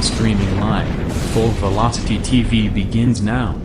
streaming live. Full Velocity TV begins now.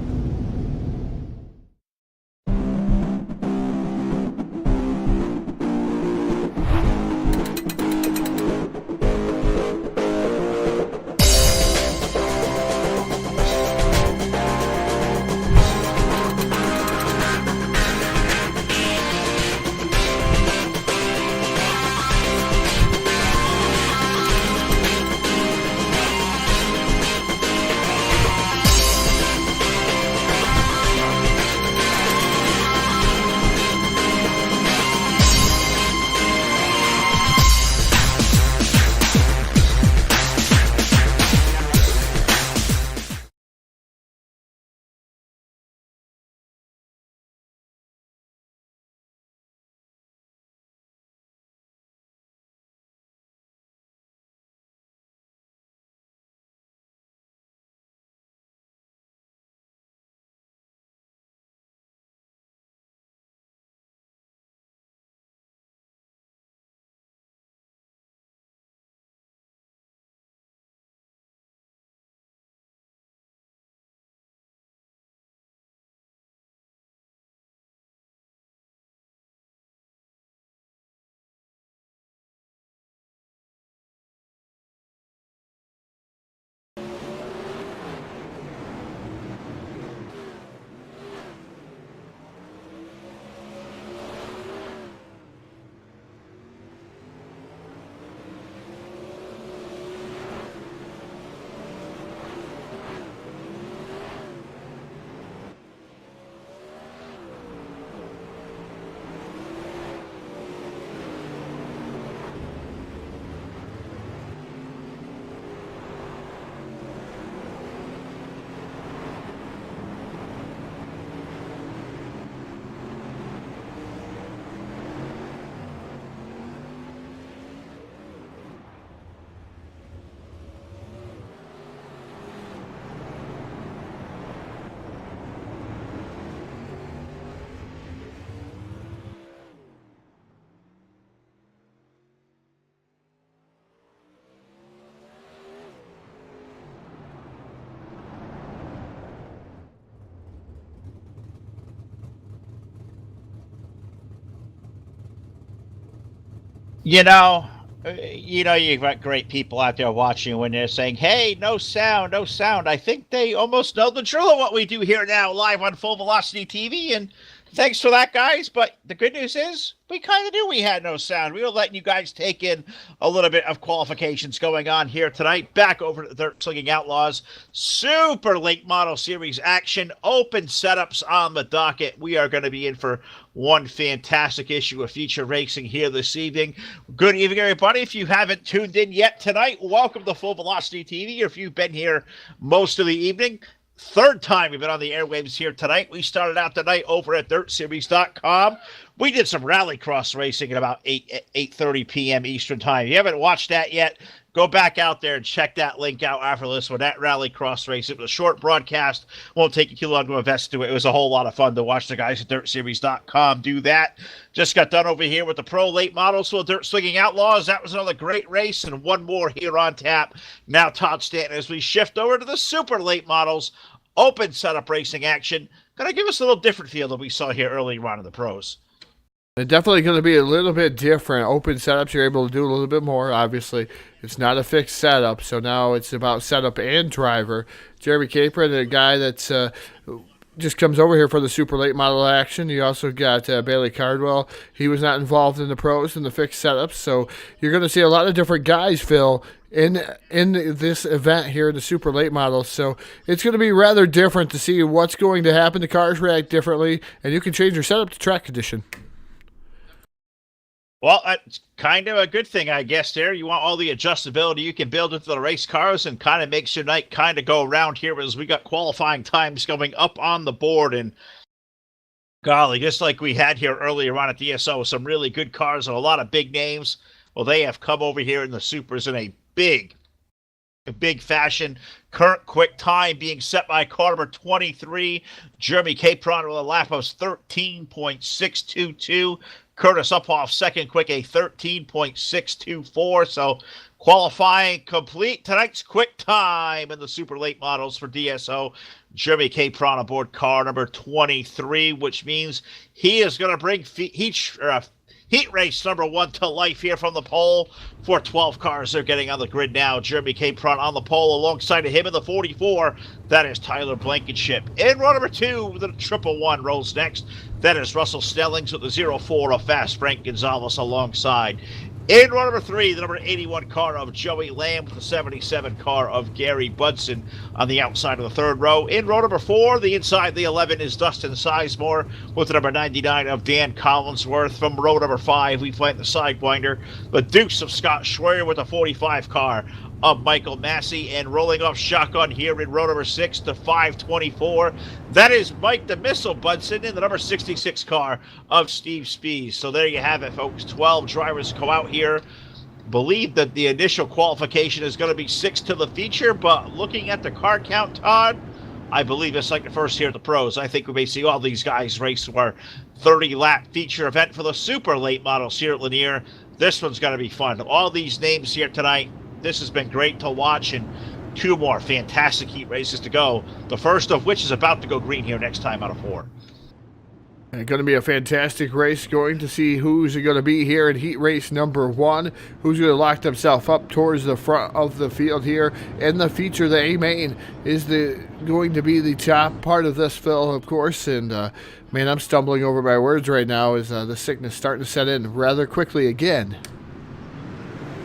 You know, you've got great people out there watching when they're saying, "Hey, no sound, no sound." I think they almost know the drill of what we do here now, live on Full Velocity TV. And thanks for that, guys. But the good news is, we kind of knew we had no sound. We were letting you guys take in a little bit of qualifications going on here tonight. Back over to the Slingin Outlaws. Super late model series action. Open setups on the docket. We are going to be in for one fantastic issue of feature racing here this evening. Good evening, everybody. If you haven't tuned in yet tonight, welcome to Full Velocity TV. If you've been here most of the evening, third time we've been on the airwaves here tonight. We started out tonight over at DirtSeries.com. We did some rallycross racing at about 8:30 p.m. Eastern Time. If you haven't watched that yet, go back out there and check that link out after this one. That rallycross race, it was a short broadcast. Won't take you too long to invest into it. It was a whole lot of fun to watch the guys at DirtSeries.com do that. Just got done over here with the pro late models for Dirt Slinging Outlaws. That was another great race, and one more here on tap. Now Todd Stanton as we shift over to the super late models. Open setup racing action. Going to give us a little different feel than we saw here earlier on in the pros. They're definitely going to be a little bit different. Open setups, you're able to do a little bit more. Obviously, it's not a fixed setup, so now it's about setup and driver. Jeremy Capron, a guy that's just comes over here for the super late model action. You also got Bailey Cardwell. He was not involved in the pros and the fixed setups, so you're going to see a lot of different guys, Phil, in this event here in the super late models. So it's going to be rather different to see what's going to happen. The cars react differently, and you can change your setup to track condition. Well, that's kind of a good thing, I guess, there. You want all the adjustability you can build into the race cars, and kind of makes your night kind of go around here as we got qualifying times going up on the board. And golly, just like we had here earlier on at DSO, some really good cars and a lot of big names. Well, they have come over here in the supers in a big fashion. Current quick time being set by car number 23. Jeremy Capron with a lap of 13.622. Curtis Uphoff second quick, a 13.624. So Qualifying complete. Tonight's quick time in the super late models for DSO. Jeremy Capron aboard car number 23, which means he is going to bring heat race number 1 to life here from the pole for 12 cars. They're getting on the grid now. Jeremy Capron on the pole alongside of him in the 44. That is Tyler Blankenship. In row number 2, the 111 rolls next. That is Russell Snellings with the 04 of Fast Frank Gonzalez alongside. In row number 3, the number 81 car of Joey Lamb with the 77 car of Gary Budson on the outside of the third row. In row number 4, the inside the 11 is Dustin Sizemore with the number 99 of Dan Collinsworth. From row number 5, we find the Sidewinder, the Deuce of Scott Schwer with the 45 car of Michael Massey, and rolling off shotgun here in row number 6 to 524. That is Mike the Missile Budson in the number 66 car of Steve Spees. So there you have it, folks. 12 drivers go out here. Believe that the initial qualification is going to be 6 to the feature, but looking at the car count, Todd, I believe it's like the first here at the pros. I think we may see all these guys race our 30-lap feature event for the super late models here at Lanier. This one's going to be fun. All these names here tonight, this has been great to watch, and 2 more fantastic heat races to go. The first of which is about to go green here next time out of 4. And it's going to be a fantastic race. Going to see who's going to be here in heat race number 1. Who's going to lock themselves up towards the front of the field here. In the feature, the A main is going to be the top part of this, Phil, of course. And, man, I'm stumbling over my words right now as the sickness starting to set in rather quickly again.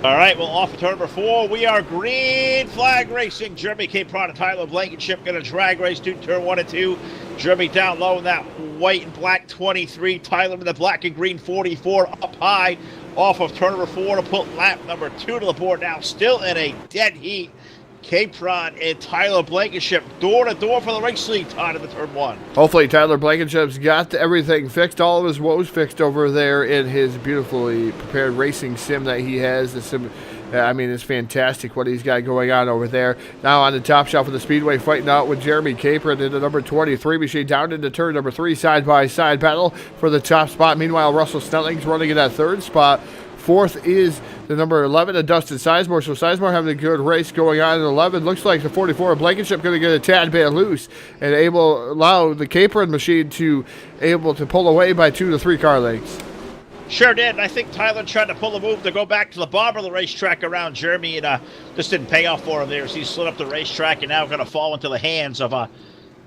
All right, well, off of turn number 4, we are green flag racing. Jeremy Capron and Tyler Blankenship going to drag race to turn 1 and 2. Jeremy down low in that white and black 23. Tyler in the black and green 44 up high off of turn number 4 to put lap number 2 to the board now. Still in a dead heat. Capron and Tyler Blankenship door to door for the race lead, Todd, in the turn 1. Hopefully Tyler Blankenship's got everything fixed, all of his woes fixed over there in his beautifully prepared racing sim that he has. The sim, I mean, it's fantastic what he's got going on over there. Now on the top shelf of the Speedway, fighting out with Jeremy Capron in the number 23 machine down into turn number 3, side-by-side battle for the top spot. Meanwhile, Russell Snelling's running in that third spot. 4th is the number 11 of Dustin Sizemore. So Sizemore having a good race going on in 11. Looks like the 44 of Blankenship going to get a tad bit loose and allow the Capron machine to able to pull away by 2 to 3 car lengths. Sure did. I think Tyler tried to pull a move to go back to the bottom of the racetrack around Jeremy, and this didn't pay off for him there as he slid up the racetrack and now going to fall into the hands of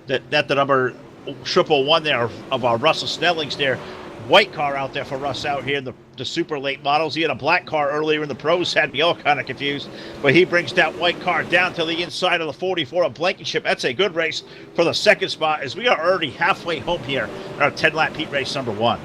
the number 111 there of Russell Snellings there. White car out there for Russ out here in the super late models. He had a black car earlier in the pros, had me all kind of confused, but he brings that white car down to the inside of the 44 of Blankenship. That's a good race for the second spot as we are already halfway home here in our 10-lap heat race number 1.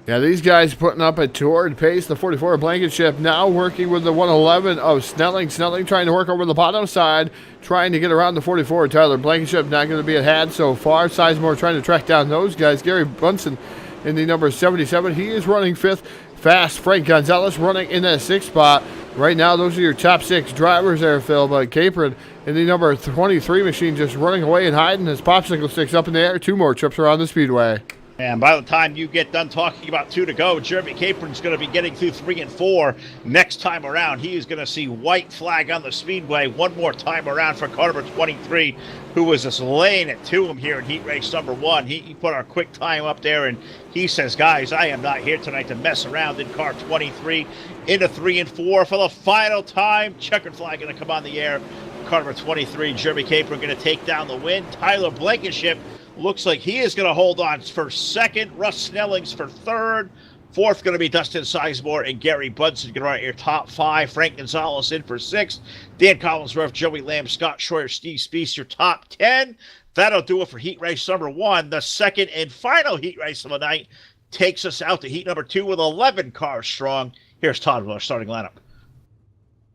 Yeah, these guys putting up a torrid pace. The 44 of Blankenship now working with the 111 of Snelling. Snelling trying to work over the bottom side, trying to get around the 44. Tyler Blankenship not going to be a had so far. Sizemore trying to track down those guys. Gary Bunsen in the number 77. He is running 5th. Fast Frank Gonzalez running in that 6th spot. Right now, those are your top 6 drivers there, Phil. But Capron in the number 23 machine just running away and hiding his popsicle sticks up in the air. 2 more trips around the speedway. And by the time you get done talking about 2 to go, Jeremy Capron's going to be getting through 3 and 4 next time around. He is going to see white flag on the speedway one more time around for car number 23, who was just laying it to him here in heat race number 1. He put our quick time up there, and he says, guys, I am not here tonight to mess around in car 23 into 3 and 4 for the final time. Checkered flag going to come on the air. Car number 23, Jeremy Capron going to take down the win. Tyler Blankenship looks like he is going to hold on for 2nd. Russ Snellings for 3rd. 4th going to be Dustin Sizemore and Gary Budson going to run your top 5. Frank Gonzalez in for 6th. Dan Collinsworth, Joey Lamb, Scott Schroyer, Steve Spees, your top 10. That'll do it for heat race number 1. The second and final heat race of the night takes us out to heat number 2 with 11 cars strong. Here's Todd with our starting lineup.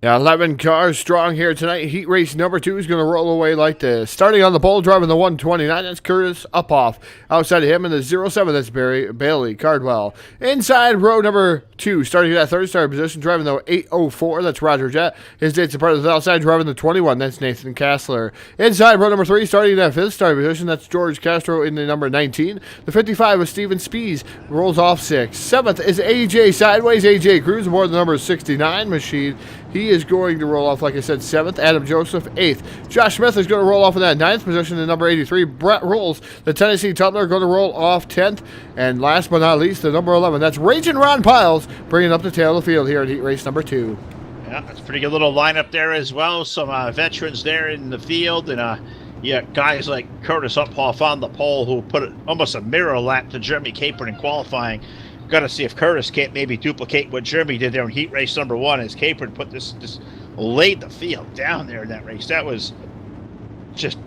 Yeah, 11 cars strong here tonight. Heat race number 2 is going to roll away like this. Starting on the pole, driving the 129, that's Curtis Upoff. Outside of him in the 07, that's Bailey Cardwell. Inside row number 2. Starting in that third starting position, driving the 804, that's Roger Jett. His dates apart on the outside, driving the 21, that's Nathan Kassler. Inside, row number 3, starting in that fifth starting position, that's George Castro in the number 19. The 55 is Steven Spies, rolls off 6. 7th is AJ Sideways. AJ Cruz aboard the number 69 machine. He is going to roll off, like I said, 7th. Adam Joseph, 8th. Josh Smith is going to roll off in that 9th position in number 83. Brett Rolls, the Tennessee Tutler, going to roll off 10th. And last but not least, the number 11. That's Raging Ron Piles, bringing up the tail of the field here at heat race number 2. Yeah, that's a pretty good little lineup there as well. Some veterans there in the field. And yeah, guys like Curtis Uphoff on the pole who put almost a mirror lap to Jeremy Capron in qualifying. Got to see if Curtis can't maybe duplicate what Jeremy did there in heat race number 1 as Capron put this laid the field down there in that race. That was just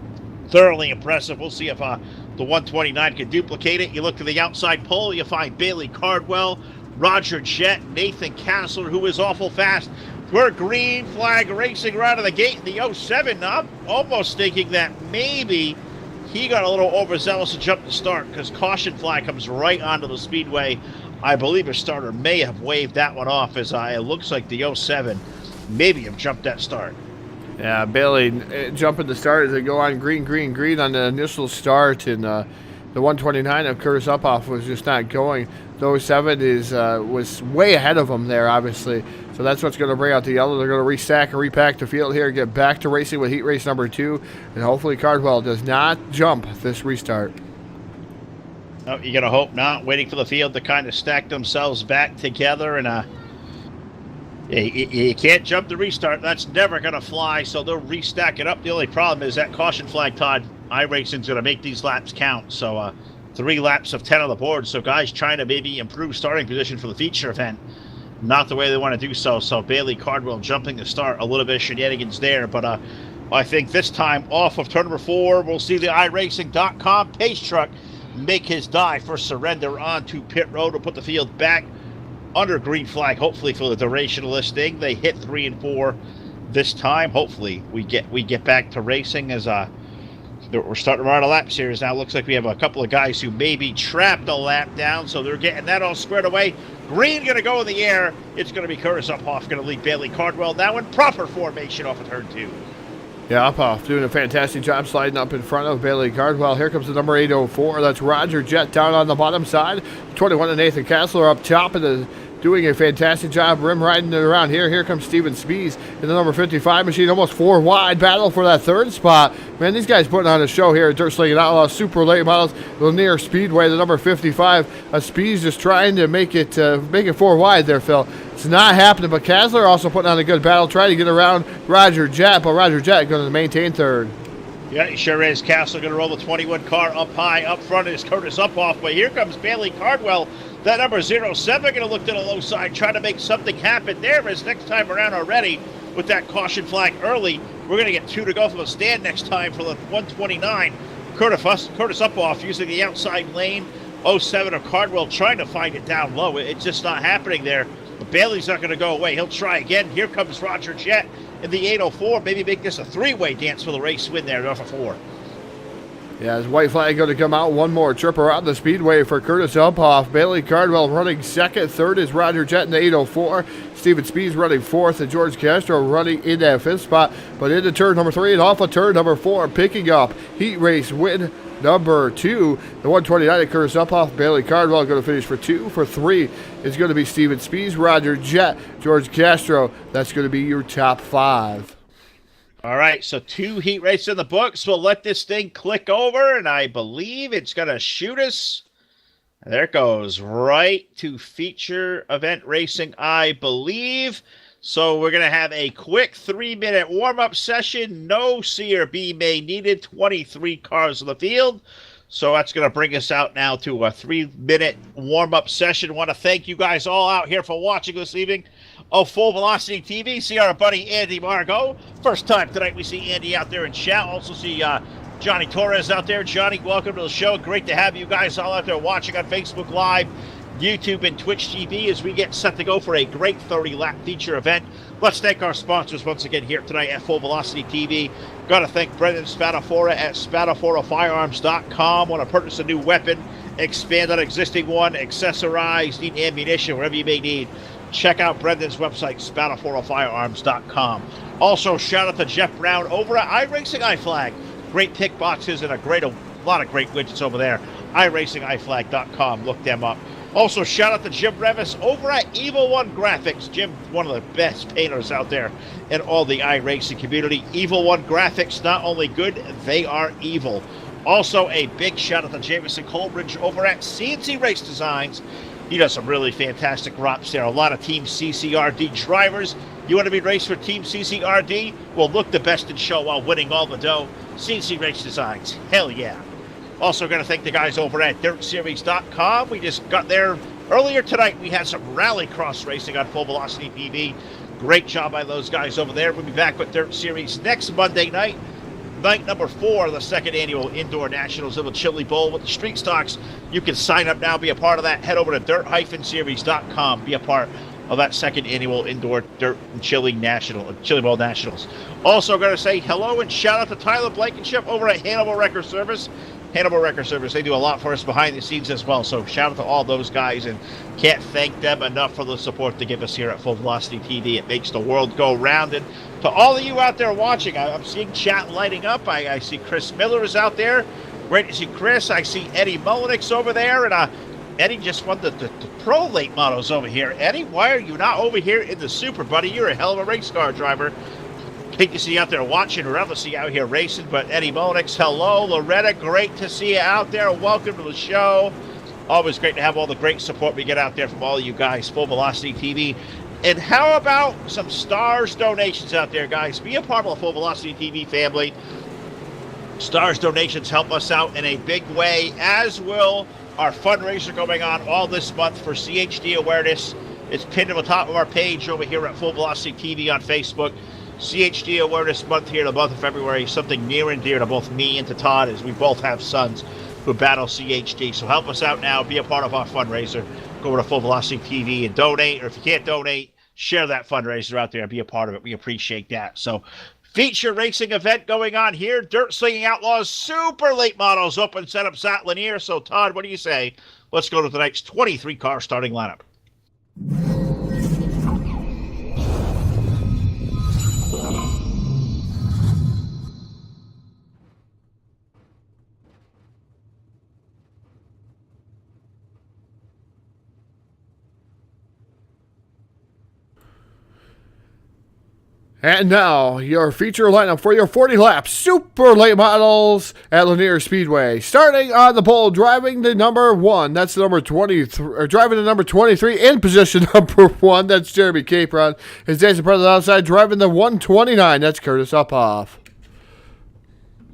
thoroughly impressive. We'll see if the 129 can duplicate it. You look to the outside pole, you find Bailey Cardwell, Roger Jett, Nathan Kassler, who is awful fast. We're green flag racing right out of the gate in the 07. Now, I'm almost thinking that maybe he got a little overzealous to jump the start because caution flag comes right onto the speedway. I believe his starter may have waved that one off as it looks like the 07 maybe have jumped that start. Yeah, Bailey jumping the start as they go on green on the initial start, and the 129 of Curtis Uphoff was just not going. The 07 was way ahead of him there, obviously. So that's what's going to bring out the yellow. They're going to restack and repack the field here, get back to racing with heat race number 2, and hopefully Cardwell does not jump this restart. Oh, you got to hope not. Waiting for the field to kind of stack themselves back together, and you can't jump the restart. That's never going to fly, so they'll restack it up. The only problem is that caution flag, Todd, iRacing's going to make these laps count. So 3 laps of 10 on the board. So guys trying to maybe improve starting position for the feature event. Not the way they want to do so. So Bailey Cardwell jumping the start. A little bit of shenanigans there. But I think this time off of turn number 4, we'll see the iRacing.com pace truck make his dive for surrender onto pit road to put the field back under green flag, hopefully for the duration of this thing. They hit 3 and 4 this time. Hopefully we get back to racing as we're starting to run a lap series now. Looks like we have a couple of guys who maybe trapped a lap down, so they're getting that all squared away. Green going to go in the air. It's going to be Curtis Uphoff going to lead Bailey Cardwell now in proper formation off of turn 2. Yeah, Uphoff doing a fantastic job sliding up in front of Bailey Cardwell. Here comes the number 804. That's Roger Jett down on the bottom side. 21 to Nathan Kassler up top of the doing a fantastic job rim riding it around here. Here comes Steven Spies in the number 55 machine, almost 4 wide battle for that 3rd spot. Man, these guys putting on a show here at Dirt Slingin Outlaws Super Late Models, Lanier Speedway, the number 55. Spies just trying to make it 4 wide there, Phil. It's not happening, but Kassler also putting on a good battle, trying to get around Roger Jett, but Roger Jett going to maintain 3rd. Yeah, he sure is. Kassler going to roll the 21 car up high. Up front is Curtis Uphoff, but here comes Bailey Cardwell. That number 07 going to look to the low side, trying to make something happen there. As next time around already, with that caution flag early, we're going to get 2 to go from the stand next time for the 129. Curtis Uphoff using the outside lane. 07 of Cardwell trying to find it down low. It's just not happening there. But Bailey's not going to go away. He'll try again. Here comes Roger Jett in the 804. Maybe make this a 3-way dance for the race win there off of 4. Yeah, as white flag going to come out. One more trip around the speedway for Curtis Uphoff. Bailey Cardwell running 2nd. 3rd is Roger Jett in the 804. Steven Spies running 4th, and George Castro running in that 5th spot. But into turn number 3 and off of turn number 4, picking up heat race win number 2. The 129 of Curtis Uphoff. Bailey Cardwell going to finish for 2. For 3 is going to be Steven Spies, Roger Jett, George Castro. That's going to be your top 5. All right, so 2 heat races in the books. We'll let this thing click over, and I believe it's going to shoot us. There it goes, right to feature event racing, I believe. So we're going to have a quick 3-minute warm-up session. No C or B may needed. 23 cars in the field. So that's going to bring us out now to a 3-minute warm-up session. I want to thank you guys all out here for watching this evening of Full Velocity TV. See our buddy Andy Margot. First time tonight we see Andy out there in chat. Also see Johnny Torres out there. Johnny, welcome to the show. Great to have you guys all out there watching on Facebook Live, YouTube, and Twitch TV as we get set to go for a great 30-lap feature event. Let's thank our sponsors once again here tonight at Full Velocity TV. Got to thank Brendan Spadafora at SpadaforaFirearms.com. Want to purchase a new weapon expand on existing one, accessorize, need ammunition, whatever you may need. Check out Brendan's website, SpattleForAllFirearms.com. Also, shout out to Jeff Brown over at iRacing iFlag. Great pick boxes and a lot of great widgets over there. iRacingIFlag.com. Look them up. Also, shout out to Jim Revis over at Evil One Graphics. Jim, one of the best painters out there in all the iRacing community. Evil One Graphics, not only good, they are evil. Also, a big shout out to Jameson Colbridge over at CNC Race Designs. He does some really fantastic ROPs there. A lot of Team CCRD drivers. You want to be raced for Team CCRD? Well, look the best and show while winning all the dough. CNC Race Designs. Hell yeah. Also going to thank the guys over at DirtSeries.com. We just got there earlier tonight. We had some rallycross racing on Full Velocity TV. Great job by those guys over there. We'll be back with Dirt Series next Monday night. Night number 4 of the 2nd Annual Indoor Nationals of the Chili Bowl with the Street Stocks. You can sign up now, be a part of that. Head over to dirt-series.com. Be a part of that 2nd Annual Indoor Dirt and Chili Bowl Nationals. Also going to say hello and shout out to Tyler Blankenship over at Hannibal Record Service. Hannibal Record Service, they do a lot for us behind the scenes as well. So shout out to all those guys, and can't thank them enough for the support they give us here at Full Velocity TV. It makes the world go round. And to all of you out there watching, I'm seeing chat lighting up. I see Chris Miller is out there. Great to see Chris. I see Eddie Mullenix over there. And Eddie just won the pro late models over here. Eddie, why are you not over here in the Super, buddy? You're a hell of a race car driver. Great to see you out there watching, or rather see you out here racing. But Eddie Mullenix, hello. Loretta, great to see you out there. Welcome to the show. Always great to have all the great support we get out there from all of you guys, Full Velocity TV. And how about some Stars donations out there, guys? Be a part of the Full Velocity TV family. Stars donations help us out in a big way, as will our fundraiser going on all this month for CHD awareness. It's pinned on the top of our page over here at Full Velocity TV on Facebook. CHD Awareness Month here, the month of February, something near and dear to both me and to Todd, as we both have sons who battle CHD. So help us out now. Be a part of our fundraiser. Go over to Full Velocity TV and donate, or if you can't donate, share that fundraiser out there and be a part of it. We appreciate that. So feature racing event going on here. Dirt Slinging Outlaws Super Late Models open setups at Lanier. So Todd, what do you say? Let's go to tonight's 23-car starting lineup. And now, your feature lineup for your 40 lap super late models at Lanier Speedway. Starting on the pole, driving the number 1, that's the number 23, or driving the number 23 in position number 1, that's Jeremy Capron. His Jason President outside, driving the 129, that's Curtis Uphoff.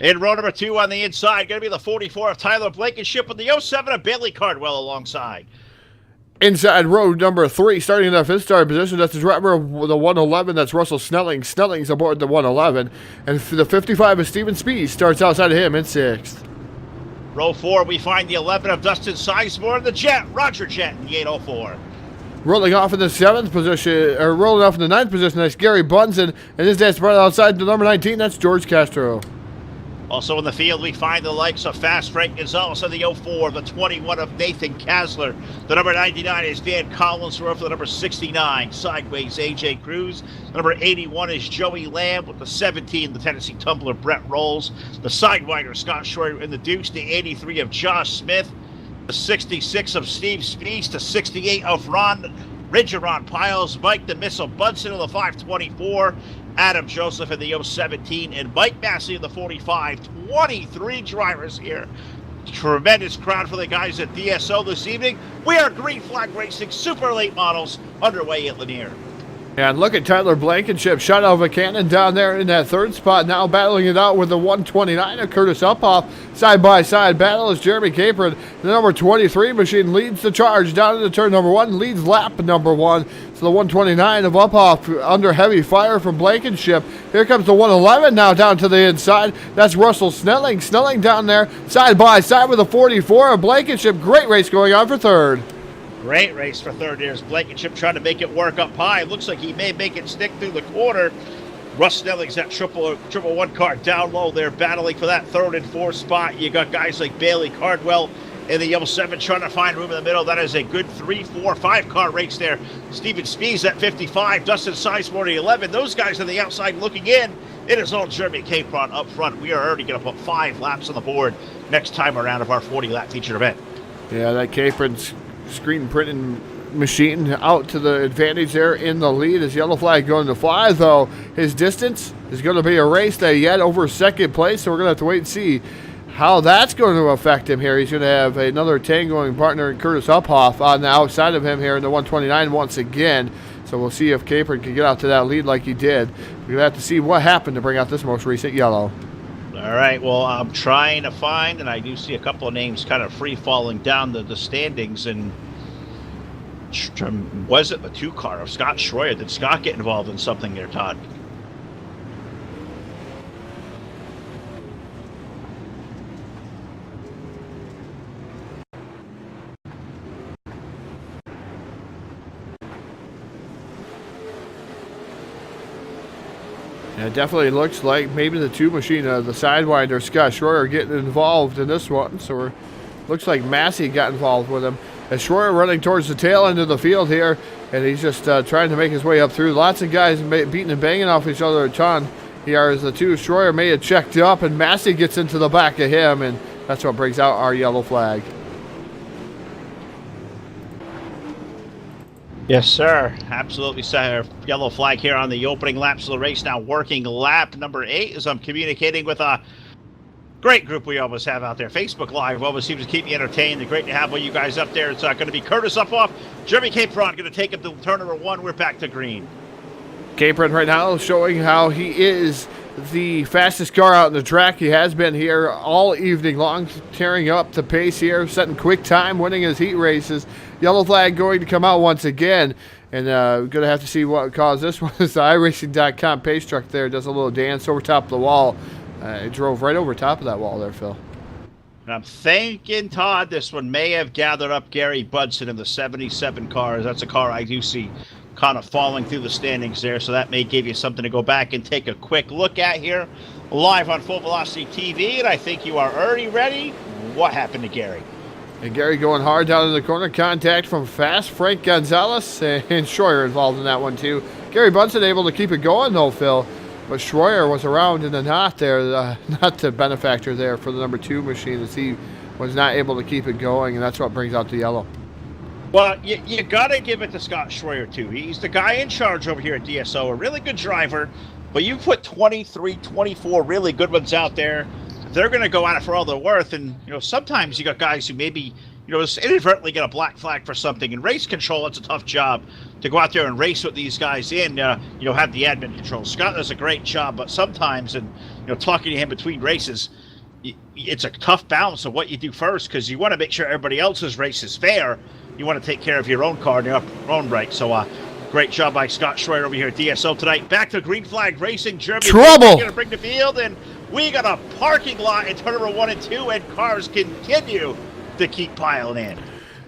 In row number 2 on the inside, going to be the 44 of Tyler Blankenship with the 07 of Bailey Cardwell alongside. Inside row number 3, starting in the 5th starting position, that's the driver of the 111, that's Russell Snelling. Snelling's aboard the 111. And the 55 of Steven Speed starts outside of him in 6th. Row 4, we find the 11 of Dustin Sizemore and the Jet, Roger Jet, in the 804. Rolling off in the 7th position, or rolling off in the 9th position, that's Gary Bunsen. And his dad's brother outside the number 19, that's George Castro. Also in the field, we find the likes of Fast Frank Gonzalez in the 04, the 21 of Nathan Kasler. The number 99 is Dan Collinsworth, the number 69, Sideways AJ Cruz. The number 81 is Joey Lamb with the 17, the Tennessee Tumbler Brett Rolls. The Sidewinder Scott Schroeder in the Dukes, the 83 of Josh Smith. The 66 of Steve Spees, the 68 of Ron Piles, Mike the Missile Bunsen in the 524. Adam Joseph in the 017, and Mike Massey in the 45. 23 drivers here. Tremendous crowd for the guys at DSO this evening. We are Green Flag Racing Super Late Models underway at Lanier. And look at Tyler Blankenship, shot out of a cannon down there in that 3rd spot, now battling it out with the 129 of Curtis Uphoff. Side-by-side battle is Jeremy Capron. The number 23 machine leads the charge down into turn number 1, leads lap number 1. So the 129 of Uphoff under heavy fire from Blankenship. Here comes the 111 now down to the inside. That's Russell Snelling. Snelling down there side-by-side with the 44 of Blankenship. Great race going on for 3rd. Great race for 3rd. Here's Blankenship trying to make it work up high. Looks like he may make it stick through the corner. Russ Snelling's that triple one car down low. They're battling for that 3rd and 4th spot. You got guys like Bailey Cardwell in the yellow 7 trying to find room in the middle. That is a good 3, 4, 5 car race there. Steven Spees at 55, Dustin Sizemore at 11. Those guys on the outside looking in. It is all Jeremy Capron up front. We are already going to put 5 laps on the board next time around of our 40-lap featured event. Yeah, that Capron's screen printing machine out to the advantage there in the lead. His yellow flag going to fly, though. His distance is going to be erased yet over second place, so we're going to have to wait and see how that's going to affect him here. He's going to have another tangoing partner in Curtis Uphoff on the outside of him here in the 129 once again. So we'll see if Capron can get out to that lead like he did. We're going to have to see what happened to bring out this most recent yellow. All right, well, I'm trying to find, and I do see a couple of names kind of free-falling down the standings, and was it the 2 car of Scott Schroyer? Did Scott get involved in something there, Todd? Yeah, it definitely looks like maybe the 2 machine, the Sidewinder, Scott Schroyer getting involved in this one. So looks like Massey got involved with him. As Schroyer running towards the tail end of the field here, and he's just trying to make his way up through. Lots of guys beating and banging off each other a ton. Here is the 2. Schroyer may have checked up, and Massey gets into the back of him, and that's what brings out our yellow flag. Yes, sir. Absolutely, sir. Yellow flag here on the opening laps of the race. Now working lap number 8 as I'm communicating with a great group we always have out there. Facebook Live always seems to keep me entertained. It's great to have all you guys up there. It's going to be Curtis Uphoff, Jeremy Capron going to take him to turn number 1. We're back to green. Capron right now showing how he is the fastest car out in the track. He has been here all evening long, tearing up the pace here, setting quick time, winning his heat races. Yellow flag going to come out once again, and we're going to have to see what caused this one. The iRacing.com pace truck there does a little dance over top of the wall. It drove right over top of that wall there, Phil. And I'm thinking, Todd, this one may have gathered up Gary Budson in the 77 cars. That's a car I do see kind of falling through the standings there, so that may give you something to go back and take a quick look at here live on Full Velocity TV, and I think you are already ready. What happened to Gary? And Gary going hard down in the corner. Contact from Fast Frank Gonzalez, and Schroyer involved in that one too. Gary Bunsen able to keep it going though, Phil, but Schroyer was around in the knot there, not the benefactor there for the number 2 machine, as he was not able to keep it going, and that's what brings out the yellow. Well, you got to give it to Scott Schroyer, too. He's the guy in charge over here at DSO, a really good driver, but you put 23, 24 really good ones out there. They're going to go at it for all they're worth, and, sometimes you got guys who maybe, just inadvertently get a black flag for something. In race control, it's a tough job to go out there and race with these guys in, have the admin control. Scott does a great job, but sometimes, and, talking to him between races, it's a tough balance of what you do first, because you want to make sure everybody else's race is fair. You want to take care of your own car in your own right. So, great job by Scott Schroyer over here at DSO tonight. Back to green flag racing. Jeremy Trouble going to bring the field, and we got a parking lot in turn number 1 and 2, and cars continue to keep piling in.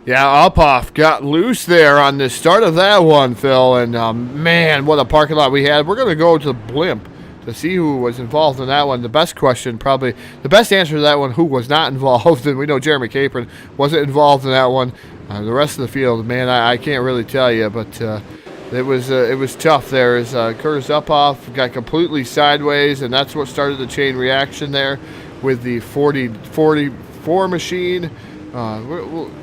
Yeah, Uphoff got loose there on the start of that one, Phil, and man, what a parking lot we had. We're going to go to Blimp to see who was involved in that one. The best question, probably the best answer to that one, who was not involved, and we know Jeremy Capron wasn't involved in that one. The rest of the field, man, I can't really tell you, but it was tough there. As Curtis Uphoff got completely sideways, and that's what started the chain reaction there with the 44 machine. I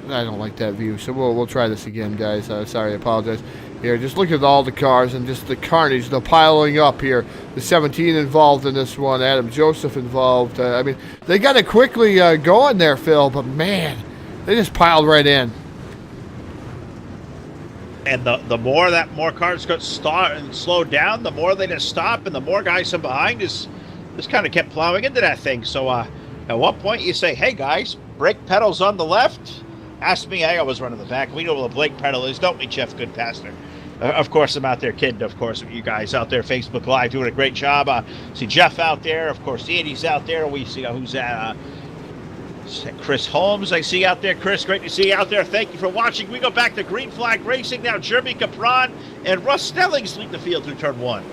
don't like that view, so we'll try this again, guys. Sorry, I apologize. Here, just look at all the cars and just the carnage, the piling up here. The 17 involved in this one, Adam Joseph involved. They got it quickly going there, Phil, but man, they just piled right in. And the more cars got start and slowed down, the more they just stop, and the more guys in behind just kind of kept plowing into that thing. So at what point you say, hey guys, brake pedals on the left? Ask me, I always run in the back. We know where the brake pedal is, don't we, Jeff Goodpaster? Of course, I'm out there kidding. Of course, you guys out there, Facebook Live, doing a great job. See Jeff out there. Of course, Andy's out there. We see who's at. Chris Holmes, I see out there. Chris, great to see you out there. Thank you for watching. We go back to green flag racing now. Jeremy Capron and Russ Stellings lead the field through turn 1.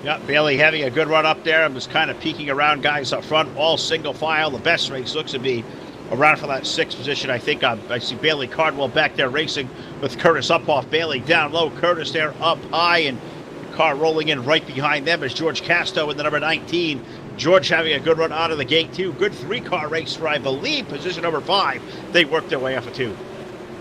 Yeah, Bailey having a good run up there and was kind of peeking around guys up front, all single file. The best race looks to be around for that sixth position. I think I see Bailey Cardwell back there racing with Curtis Uphoff. Bailey down low, Curtis there up high, and the car rolling in right behind them is George Casto in the number 19. George having a good run out of the gate, too. Good three-car race for, I believe, position number 5. They worked their way off of 2.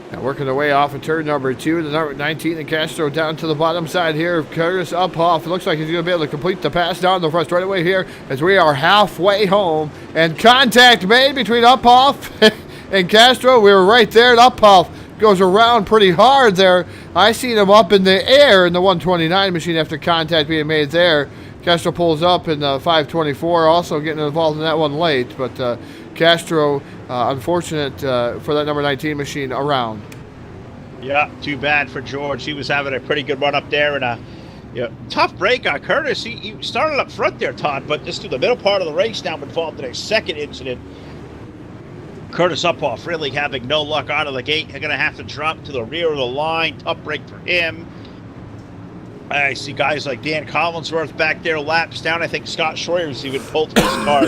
Now working their way off of turn number 2, the number 19 and Castro down to the bottom side here. Curtis Uphoff. It looks like he's going to be able to complete the pass down the front straightaway here as we are halfway home. And contact made between Uphoff and Castro. We were right there, and Uphoff goes around pretty hard there. I seen him up in the air in the 129 machine after contact being made there. Castro pulls up in the 524, also getting involved in that one late, but Castro, unfortunate for that number 19 machine around. Yeah, too bad for George. He was having a pretty good run up there, and tough break on Curtis. He started up front there, Todd, but just through the middle part of the race now involved in a second incident. Curtis Uphoff really having no luck out of the gate. They're going to have to drop to the rear of the line. Tough break for him. I see guys like Dan Collinsworth back there, laps down. I think Scott Schroyers even pulled his car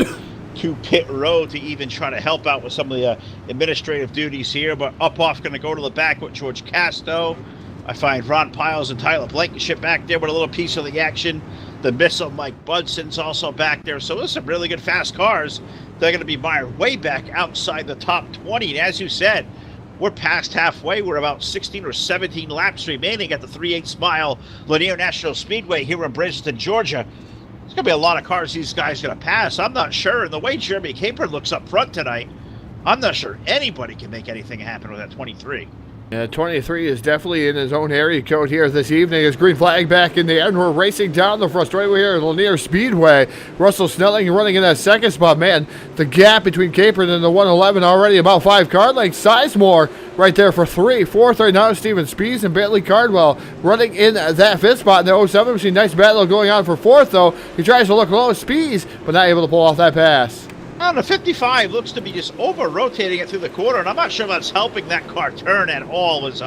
to pit road to even try to help out with some of the administrative duties here. But Uphoff going to go to the back with George Casto. I find Ron Piles and Tyler Blankenship back there with a little piece of the action. The missile Mike Budson's also back there. So there's some really good fast cars. They're going to be mired way back outside the top 20. And as you said, we're past halfway. We're about 16 or 17 laps remaining at the 3/8 mile Lanier National Speedway here in Bradenton, Georgia. There's going to be a lot of cars these guys going to pass. I'm not sure. And the way Jeremy Capron looks up front tonight, I'm not sure anybody can make anything happen with that 23. Yeah, 23 is definitely in his own area code here this evening. His green flag back in the end. We're racing down the front straightaway here at Lanier Speedway. Russell Snelling running in that second spot. Man, the gap between Capron and the 111 already about 5 car lengths. Sizemore right there for 3. Fourth right now, Stephen Spees and Bailey Cardwell running in that 5th spot in the 07 machine. Nice battle going on for 4th, though. He tries to look low at Spees, but not able to pull off that pass. Now, the 55 looks to be just over-rotating it through the corner, and I'm not sure that's helping that car turn at all. As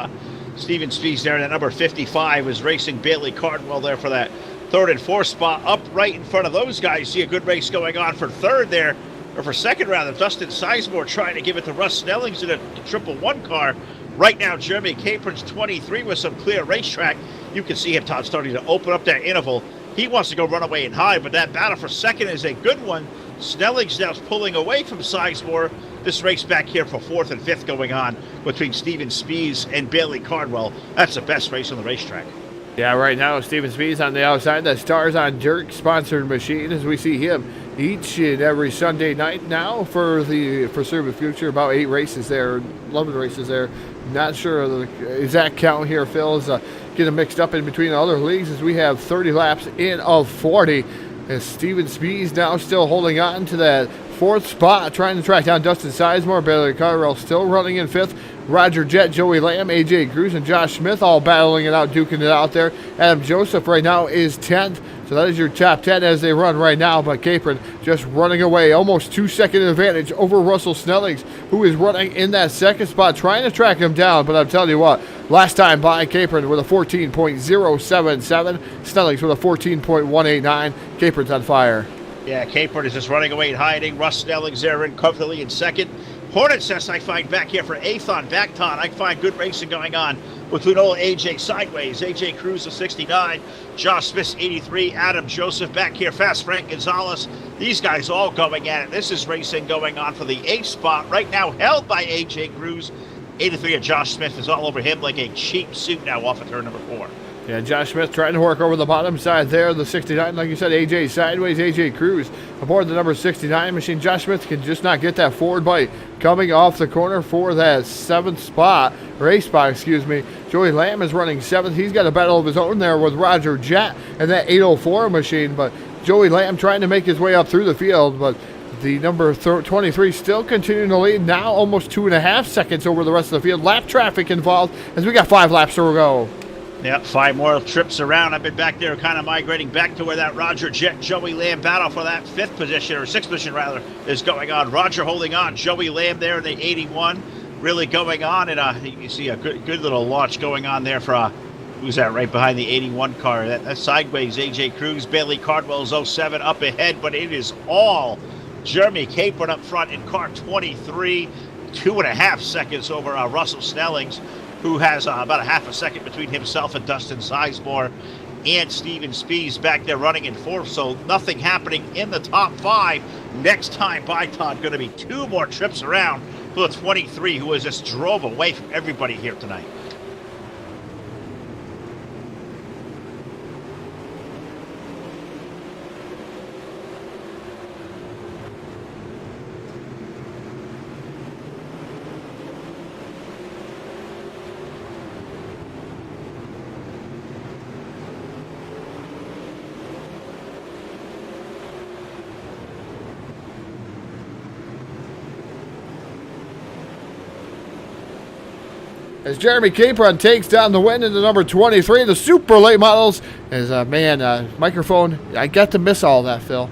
Stephen Spees there, that number 55 was racing Bailey Cardwell there for that 3rd and 4th spot. Up right in front of those guys, see a good race going on for 3rd there, or for 2nd rather. Dustin Sizemore trying to give it to Russ Snellings in a 111 car. Right now, Jeremy Capron's 23 with some clear racetrack. You can see him, Todd, starting to open up that interval. He wants to go runaway and high, but that battle for 2nd is a good one. Snellings now pulling away from Sizemore. This race back here for 4th and 5th going on between Stephen Spees and Bailey Cardwell. That's the best race on the racetrack. Yeah, right now Stephen Spees on the outside. That Stars on Dirt sponsored machine as we see him each and every Sunday night now for the foreseeable future. About 8 races there, 11 races there. Not sure of the exact count here. Phil is getting mixed up in between the other leagues as we have 30 laps in of 40. As Stephen Spees now still holding on to that 4th spot, trying to track down Dustin Sizemore. Bailey Cardwell still running in 5th. Roger Jett, Joey Lamb, AJ Cruz, and Josh Smith all battling it out, duking it out there. Adam Joseph right now is 10th. So that is your top 10 as they run right now. But Capron just running away, almost 2-second advantage over Russell Snellings, who is running in that 2nd spot, trying to track him down. But I'm telling you what, last time by Capron with a 14.077, Snellings with a 14.189. Capron's on fire. Yeah, Capron is just running away and hiding. Russ Snellings there in comfortably in 2nd. Hornets I find back here for 8th on back, Todd. I find good racing going on between old AJ sideways. AJ Cruz of 69, Josh Smith 83, Adam Joseph back here, Fast Frank Gonzalez. These guys all going at it. This is racing going on for the 8th spot right now, held by AJ Cruz. 83 of Josh Smith is all over him like a cheap suit now off of turn number 4. Yeah, Josh Smith trying to work over the bottom side there, the 69. Like you said, AJ sideways, AJ Cruz aboard the number 69 machine. Josh Smith can just not get that forward bite coming off the corner for that 7th spot, or 8th spot, excuse me. Joey Lamb is running 7th. He's got a battle of his own there with Roger Jett and that 804 machine, but Joey Lamb trying to make his way up through the field, but the number 23 still continuing to lead, now almost 2.5 seconds over the rest of the field. Lap traffic involved as we got 5 laps to go. Yep, 5 more trips around. I've been back there kind of migrating back to where that Roger Jett, Joey Lamb battle for that 5th position, or 6th position rather, is going on. Roger holding on, Joey Lamb there in the 81, really going on. And you see a good little launch going on there for Who's that right behind the 81 car? That's sideways. AJ Cruz, Bailey Cardwell's 07 up ahead, but it is all Jeremy Capron up front in car 23, 2.5 seconds over Russell Snellings, who has about a half a second between himself and Dustin Sizemore, and Steven Spees back there running in fourth. So nothing happening in the top 5. Next time by Todd, going to be 2 more trips around for the 23, who has just drove away from everybody here tonight. As Jeremy Capron takes down the win in the number 23, the super late models. As microphone, I got to miss all that, Phil.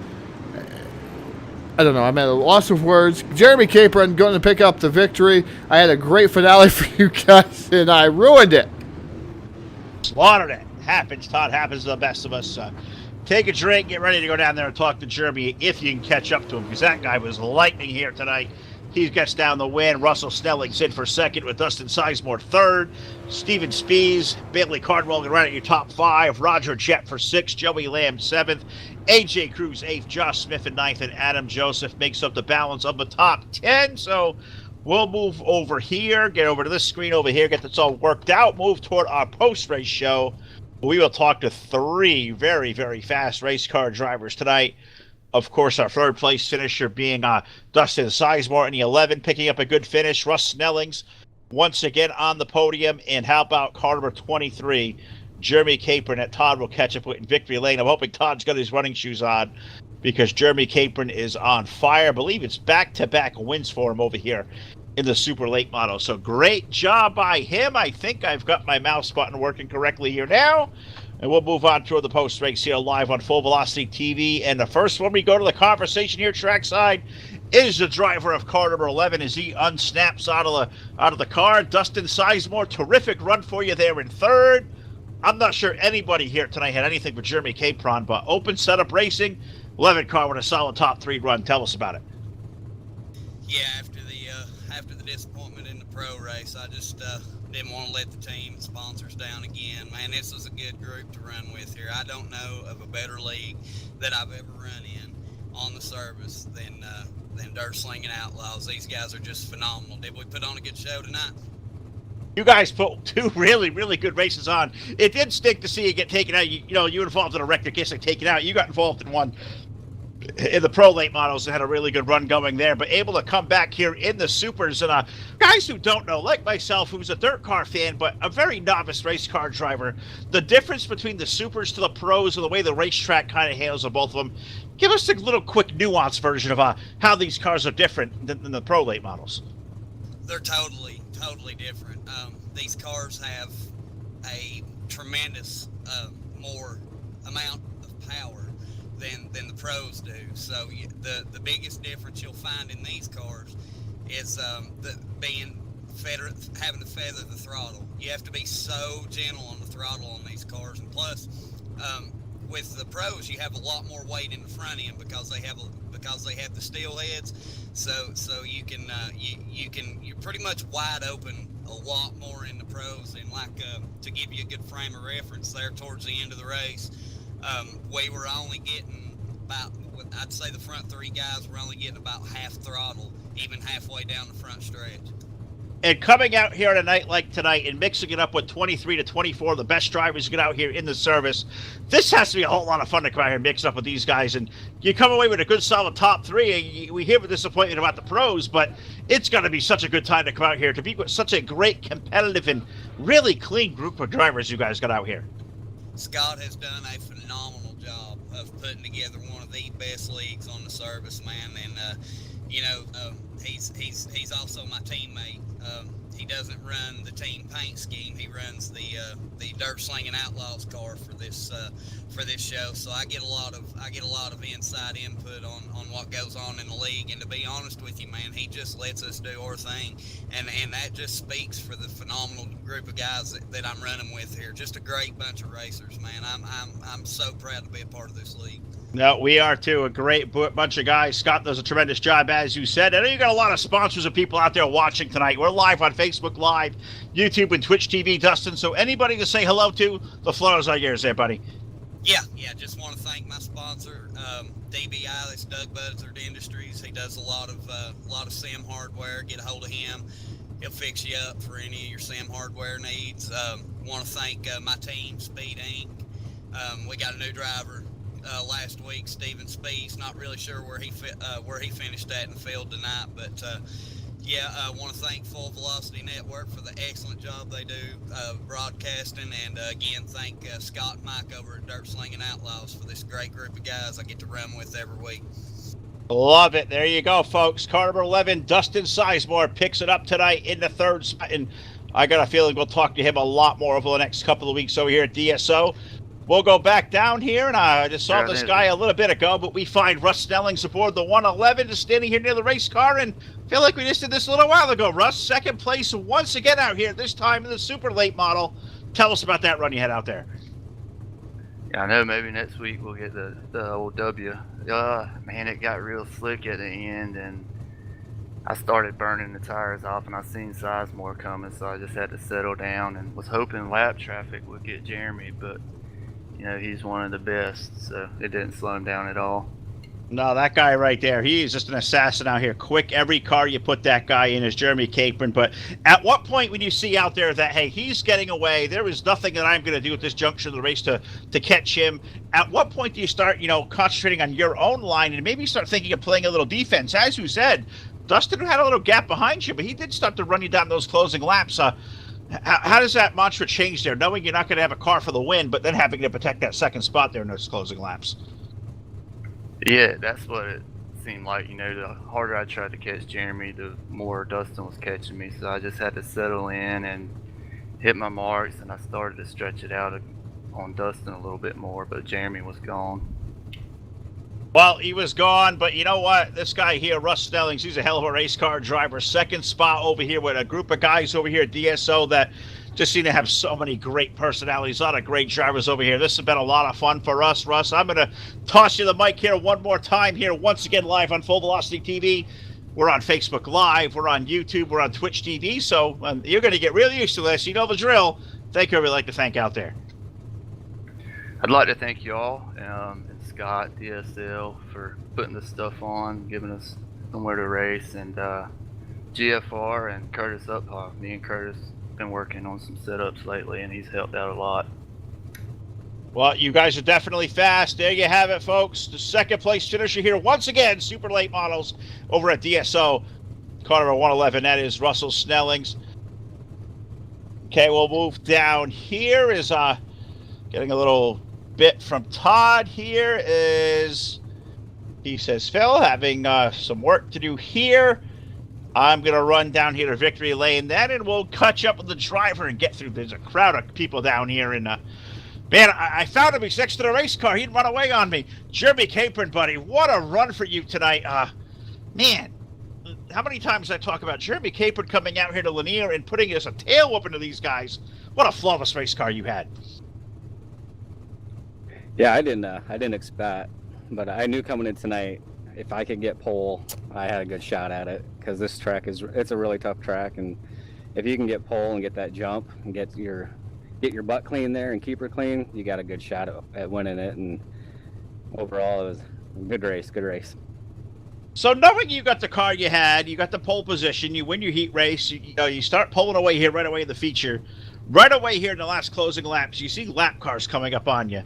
I don't know, I'm at a loss of words. Jeremy Capron going to pick up the victory. I had a great finale for you guys, and I ruined it. Slaughtered it. Happens, Todd. Happens to the best of us. Take a drink, get ready to go down there and talk to Jeremy if you can catch up to him, because that guy was lightning here tonight. He gets down the win. Russell Snellings in for second with Dustin Sizemore third. Steven Spees, Bailey Cardwell right at your top 5. Roger Jett for 6th. Joey Lamb 7th. AJ Cruz 8th. Josh Smith in 9th. And Adam Joseph makes up the balance of the top 10. So we'll move over here, get over to this screen over here, get this all worked out, move toward our post-race show. We will talk to 3 very, very fast race car drivers tonight. Of course, our third place finisher being Dustin Sizemore in the 11, picking up a good finish. Russ Snellings once again on the podium. And how about car number 23, Jeremy Capron, that Todd will catch up with in victory lane. I'm hoping Todd's got his running shoes on, because Jeremy Capron is on fire. I believe it's back-to-back wins for him over here in the super late model. So great job by him. I think I've got my mouse button working correctly here now. And we'll move on toward the post-race here live on Full Velocity TV. And the first one we go to the conversation here trackside is the driver of car number 11 as he unsnaps out of the car. Dustin Sizemore, terrific run for you there in third. I'm not sure anybody here tonight had anything for Jeremy Capron, but open setup racing, 11 car with a solid top 3 run. Tell us about it. Yeah, after the disappointment in the pro race, I just didn't want to let the team and sponsors down again. Man, this was a good group to run with here. I don't know of a better league that I've ever run in on the service than Dirt Slingin Outlaws. These guys are just phenomenal. Did we put on a good show tonight? You guys put 2 really, really good races on. It did stink to see you get taken out. You were involved in a wreck that gets taken out. You got involved in one in the pro late models and had a really good run going there, but able to come back here in the supers. And guys who don't know, like myself, who's a dirt car fan but a very novice race car driver, the difference between the supers to the pros and the way the racetrack kind of handles both of them. Give us a little quick nuance version of how these cars are different than the pro late models. They're totally different. These cars have a tremendous more amount of power than the pros do. So the biggest difference you'll find in these cars is having to feather the throttle. You have to be so gentle on the throttle on these cars, and plus with the pros you have a lot more weight in the front end because they have the steel heads. So you're pretty much wide open a lot more in the pros. And to give you a good frame of reference there towards the end of the race, we were only getting about, I'd say the front 3 guys were only getting about half throttle, even halfway down the front stretch. And coming out here on a night like tonight and mixing it up with 23 to 24, the best drivers get out here in the service, this has to be a whole lot of fun to come out here and mix up with these guys. And you come away with a good solid top 3. We hear the disappointment about the pros, but it's going to be such a good time to come out here to be with such a great, competitive, and really clean group of drivers you guys got out here. Scott has done a phenomenal job of putting together one of the best leagues on the service, man. And he's also my teammate. he doesn't run the team paint scheme. He runs the Dirt Slingin Outlaws car for this show. So I get a lot of inside input on what goes on in the league. And to be honest with you, man, he just lets us do our thing, and that just speaks for the phenomenal group of guys that I'm running with here. Just a great bunch of racers, man. I'm so proud to be a part of this league. No, we are too. A great bunch of guys. Scott does a tremendous job, as you said. I know you got a lot of sponsors and people out there watching tonight. We're live on Facebook Live, YouTube, and Twitch TV, Dustin. So anybody to say hello to, the floor is all yours there, buddy. Yeah. Just want to thank my sponsor, DBI. That's Doug Buzzard Industries. He does a lot of sim hardware. Get a hold of him. He'll fix you up for any of your sim hardware needs. Want to thank my team, Speed Inc. We got a new driver last week, Steven Spees. Not really sure where he finished at in the field tonight, but I want to thank Full Velocity Network for the excellent job they do broadcasting, and again thank Scott and Mike over at Dirt Slingin Outlaws for this great group of guys I get to run with every week. Love it. There you go, folks. Car number 11, Dustin Sizemore, picks it up tonight in the third spot, and I got a feeling we'll talk to him a lot more over the next couple of weeks over here at DSO. We'll go back down here, and I just saw this guy a little bit ago, but we find Russ Snellings aboard the 111, just standing here near the race car, and feel like we just did this a little while ago. Russ, second place once again out here, this time in the super late model. Tell us about that run you had out there. Yeah, I know maybe next week we'll get the old W. Man, it got real slick at the end, and I started burning the tires off, and I seen Sizemore coming, so I just had to settle down and was hoping lap traffic would get Jeremy, but you know, he's one of the best, so it didn't slow him down at all. No, that guy right there, he's just an assassin out here. Quick, every car you put that guy in is Jeremy Capron. But at what point when you see out there that, hey, he's getting away, there is nothing that I'm going to do at this juncture of the race to catch him, at what point do you start, concentrating on your own line and maybe start thinking of playing a little defense? As you said, Dustin had a little gap behind you, but he did start to run you down those closing laps. How does that mantra change there, knowing you're not going to have a car for the win, but then having to protect that second spot there in those closing laps? Yeah, that's what it seemed like. The harder I tried to catch Jeremy, the more Dustin was catching me. So I just had to settle in and hit my marks, and I started to stretch it out on Dustin a little bit more, but Jeremy was gone. Well, he was gone, but you know what? This guy here, Russ Snellings, he's a hell of a race car driver. Second spot over here with a group of guys over here at DSO that just seem to have so many great personalities, a lot of great drivers over here. This has been a lot of fun for us, Russ. I'm going to toss you the mic here one more time here, once again live on Full Velocity TV. We're on Facebook Live, we're on YouTube, we're on Twitch TV, so you're going to get really used to this. You know the drill. Thank you, everybody like to thank out there. I'd like to thank you all, and Scott, DSL, for putting this stuff on, giving us somewhere to race, and GFR and Curtis Uphoff. Me and Curtis been working on some setups lately, and he's helped out a lot. Well, you guys are definitely fast. There you have it, folks. The second place finisher here once again, super late models over at DSO. Car number 111, that is Russell Snellings. Okay, we'll move down here. Is getting a little bit from Todd here. He says, Phil, having some work to do here. I'm going to run down here to Victory Lane then, and we'll catch up with the driver and get through. There's a crowd of people down here. And, man, I found him. He's next to the race car. He'd run away on me. Jeremy Capron, buddy, what a run for you tonight. Man, how many times I talk about Jeremy Capron coming out here to Lanier and putting us a tail whooping to these guys. What a flawless race car you had. Yeah, I didn't expect, but I knew coming in tonight, if I could get pole, I had a good shot at it, because this track it's a really tough track, and if you can get pole and get that jump and get your butt clean there and keep her clean, you got a good shot at winning it. And overall, it was a good race. So knowing you got the car you had, you got the pole position, you win your heat race, you start pulling away here right away in the feature, right away here in the last closing laps, you see lap cars coming up on you.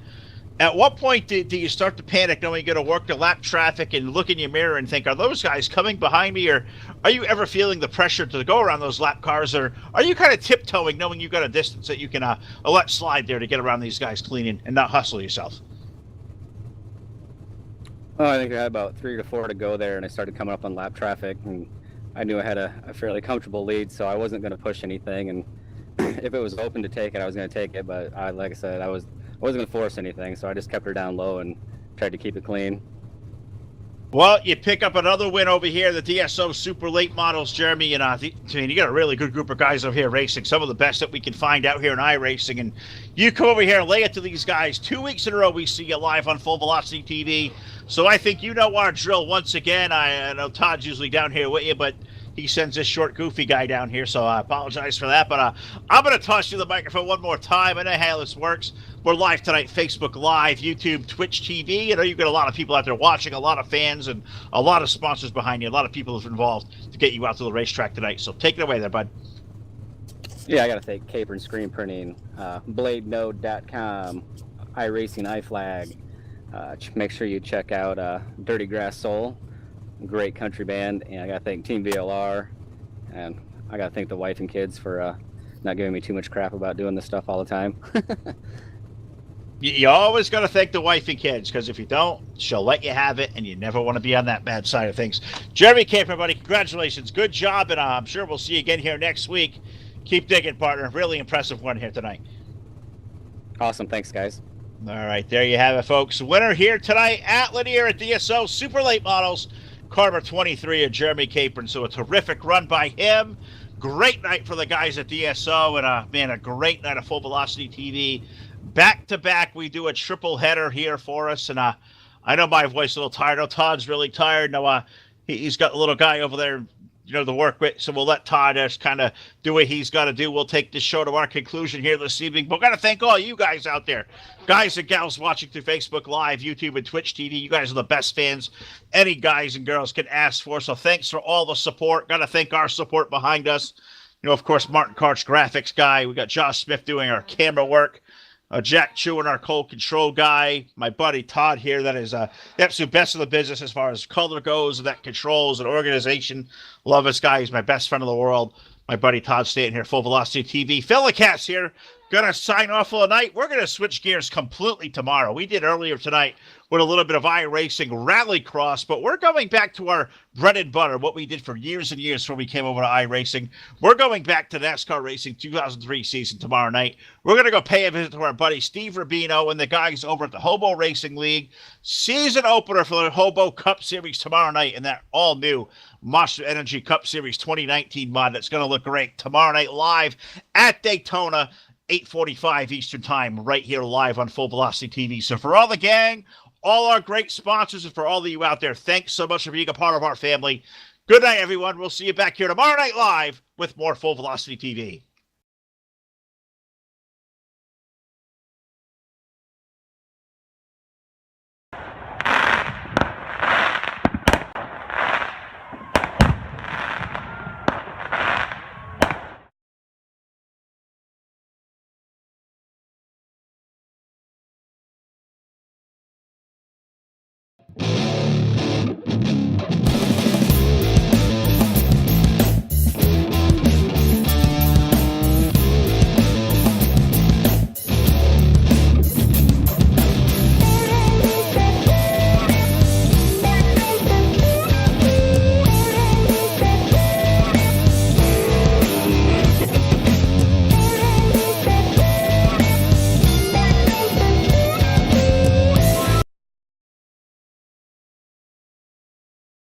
At what point do you start to panic knowing you're going to work the lap traffic and look in your mirror and think, are those guys coming behind me? Or are you ever feeling the pressure to go around those lap cars? Or are you kind of tiptoeing knowing you've got a distance that you can let slide there to get around these guys clean and not hustle yourself? Oh, I think I had about 3 to 4 to go there, and I started coming up on lap traffic, and I knew I had a fairly comfortable lead, so I wasn't going to push anything. And if it was open to take it, I was going to take it. But like I said, I wasn't going to force anything, so I just kept her down low and tried to keep it clean. Well, you pick up another win over here, the DSO Super Late Models, Jeremy, and you got a really good group of guys over here racing, some of the best that we can find out here in iRacing, and you come over here and lay it to these guys. 2 weeks in a row we see you live on Full Velocity TV, so I think you know our drill once again. I know Todd's usually down here with you, but he sends this short, goofy guy down here, so I apologize for that. But I'm going to toss you the microphone one more time. I know how this works. We're live tonight, Facebook Live, YouTube, Twitch TV. I know you've got a lot of people out there watching, a lot of fans, and a lot of sponsors behind you, a lot of people who've involved to get you out to the racetrack tonight. So take it away there, bud. Yeah, I got to thank Caper and Screen Printing, BladeNode.com, iRacing, iFlag. Make sure you check out Dirty Grass Soul. Great country band, and I gotta thank Team VLR, and I gotta thank the wife and kids for not giving me too much crap about doing this stuff all the time. You always got to thank the wife and kids, because if you don't, she'll let you have it, and you never want to be on that bad side of things. Jeremy Cape, everybody, congratulations. Good job, and I'm sure we'll see you again here next week. Keep digging, partner. Really impressive one here tonight. Awesome. Thanks, guys. All right, there you have it, folks. Winner here tonight at Lanier at DSO Super Late Models, car number 23 of Jeremy Capron. So a terrific run by him. Great night for the guys at DSO, and man, a great night of Full Velocity TV. Back to back, we do a triple header here for us, and I know my voice is a little tired. I know Todd's really tired. No, he's got a little guy over there, to work with. So we'll let Todd just kind of do what he's got to do. We'll take this show to our conclusion here this evening. But we've got to thank all you guys out there, guys and gals watching through Facebook Live, YouTube, and Twitch TV. You guys are the best fans any guys and girls can ask for. So thanks for all the support. Got to thank our support behind us. Of course, Martin Karch, graphics guy. We got Josh Smith doing our camera work. Jack Chewin, our cold control guy. My buddy Todd here, that is the absolute best of the business as far as color goes, and that controls and organization. Love this guy. He's my best friend in the world. My buddy Todd staying here, Full Velocity TV. Phil Cats here. Gonna sign off for the night. We're gonna switch gears completely tomorrow. We did earlier tonight with a little bit of iRacing rallycross, but we're going back to our bread and butter, what we did for years and years before we came over to iRacing. We're going back to NASCAR Racing 2003 season tomorrow night. We're going to go pay a visit to our buddy Steve Rubino and the guys over at the Hobo Racing League. Season opener for the Hobo Cup Series tomorrow night, and that all-new Monster Energy Cup Series 2019 mod that's going to look great tomorrow night live at Daytona, 8:45 Eastern Time, right here live on Full Velocity TV. So for all the gang, all our great sponsors, and for all of you out there, thanks so much for being a part of our family. Good night, everyone. We'll see you back here tomorrow night live with more Full Velocity TV.